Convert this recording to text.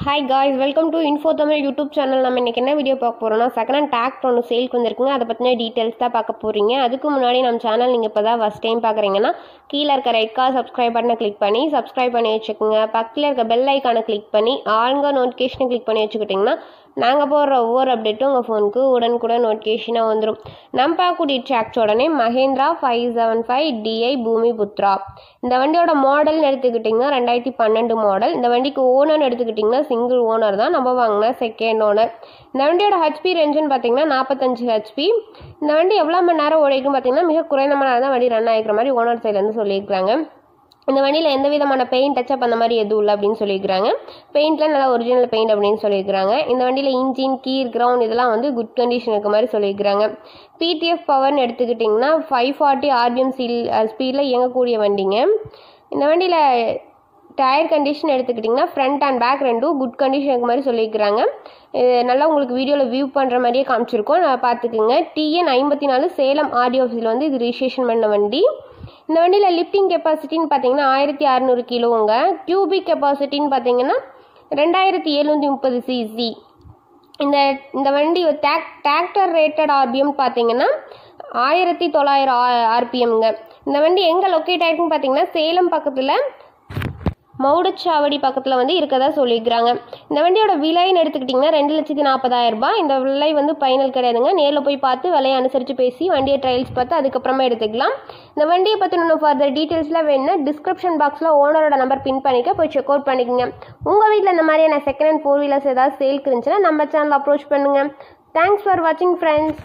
Hi guys, welcome to Info Tamil YouTube channel. நம்ம இன்னைக்கு என்ன வீடியோ பார்க்க போறோம்னா செகண்ட் ஹேண்ட் டிராக்டர் ஒன்று சேல்க்கு வந்திருக்குங்க. அதை பற்றின டீட்டெயில்ஸ் தான் பார்க்க போறீங்க. அதுக்கு முன்னாடி நம்ம சேனல் நீங்கள் இப்போ தான் ஃபஸ்ட் டைம் பார்க்குறீங்கன்னா கீழே இருக்க ரெட் கலர் சப்ஸ்கிரைப் பட்டனை கிளிக் பண்ணி சப்ஸ்கிரைப் பண்ணி வச்சுக்கோங்க. பக்கத்தில் இருக்க பெல் ஐக்கானை கிளிக் பண்ணி ஆளுங்க நோட்டிஃபிகேஷனை கிளிக் பண்ணி வச்சுக்கிட்டிங்கன்னா நாங்கள் போடுற ஒவ்வொரு அப்டேட்டும் உங்கள் ஃபோனுக்கு உடனுக்குடன் நோட்டிஃபிகேஷனாக வந்துடும். நம்ம பார்க்கக்கூடிய டிராக்டரோட நேம் மஹேந்திரா 575 DI பூமி புத்ரா. இந்த வண்டியோட மாடல்னு எடுத்துக்கிட்டிங்கன்னா 2012 மாடல். இந்த வண்டிக்கு ஓனர்னு எடுத்துக்கிட்டிங்கன்னா சிங்கிள் ஓனர் தான். நம்ம வாங்கினா செகண்ட் ஓனர். இந்த வண்டியோட ஹெச்பி ரேஞ்சுன்னு பார்த்தீங்கன்னா 45 ஹெச்பி. இந்த வண்டி எவ்வளோ மணி நேரம் ஓடிக்கும் பார்த்தீங்கன்னா மிக குறைந்த மணி நேரம் தான் வண்டி ரன் ஆகிக்கிற மாதிரி ஓனர் சைட்லேருந்து சொல்லியிருக்காங்க. இந்த வண்டியில் எந்த விதமான பெயிண்ட் டச்சப் அந்த மாதிரி எதுவும் இல்லை அப்படின்னு சொல்லியிருக்கிறாங்க. பெயிண்ட்லாம் நல்லா ஒரிஜினல் பெயிண்ட் அப்படின்னு சொல்லியிருக்கிறாங்க. இந்த வண்டியில் இன்ஜின் கீர் கிரவுண்ட் இதெல்லாம் வந்து குட் கண்டிஷன் இருக்க மாதிரி சொல்லியிருக்கிறாங்க. பிடிஎஃப் பவர்னு எடுத்துக்கிட்டிங்கன்னா 540 RPM ஸ்பீடில் இயங்கக்கூடிய வண்டிங்க. இந்த வண்டியில் டயர் கண்டிஷன் எடுத்துக்கிட்டிங்கன்னா ஃப்ரண்ட் அண்ட் பேக் ரெண்டும் குட் கண்டிஷன் இருக்க மாதிரி சொல்லியிருக்கிறாங்க. நல்லா உங்களுக்கு வீடியோவில் வியூ பண்ணுற மாதிரியே காமிச்சிருக்கோம், நான் பார்த்துக்குங்க. TN 54 சேலம் RDO ஆஃபீஸில் வந்து இது ரிஜிஸ்ட்ரேஷன் பண்ண வண்டி. இந்த வண்டியில் லிஃப்டிங் கெப்பாசிட்டின்னு பார்த்தீங்கன்னா 1600 கிலோங்க. கியூபிக் கெப்பாசிட்டின்னு பார்த்தீங்கன்னா 2730 cc. இந்த வண்டி டிராக்டர் ரேட்டட் RPM பார்த்தீங்கன்னா 1900 RPMங்க. இந்த வண்டி எங்கே லொக்கேட் ஆகிருக்குன்னு பார்த்தீங்கன்னா சேலம் பக்கத்தில் மவுடச்சாவடி பக்கத்தில் வந்து இருக்கதா சொல்லியிருக்கிறாங்க. இந்த வண்டியோட விலைன்னு எடுத்துக்கிட்டிங்கன்னா 2,40,000 ரூபாய். இந்த விலை வந்து ஃபைனல் கிடையாதுங்க. நேரில் போய் பார்த்து விலையை அனுசரித்து பேசி வண்டியை ட்ரையல்ஸ் பார்த்து அதுக்கப்புறமா எடுத்துக்கலாம். இந்த வண்டியை பற்றின ஃபர்தர் டீட்டெயில்ஸ்லாம் வேணும்னா டிஸ்கிரிப்ஷன் பாக்ஸில் ஓனரோட நம்பர் பின் பண்ணிக்க, போய் செக் அவுட் பண்ணிக்கோங்க. உங்கள் வீட்டில் இந்த மாதிரியான செகண்ட் ஹேண்ட் 4 வீலர்ஸ் ஏதாவது சேல்க்கு இருந்துச்சுன்னா நம்ம சேனல் அப்ரோச் பண்ணுங்கள். தேங்க்ஸ் ஃபார் வாட்சிங் ஃப்ரெண்ட்ஸ்.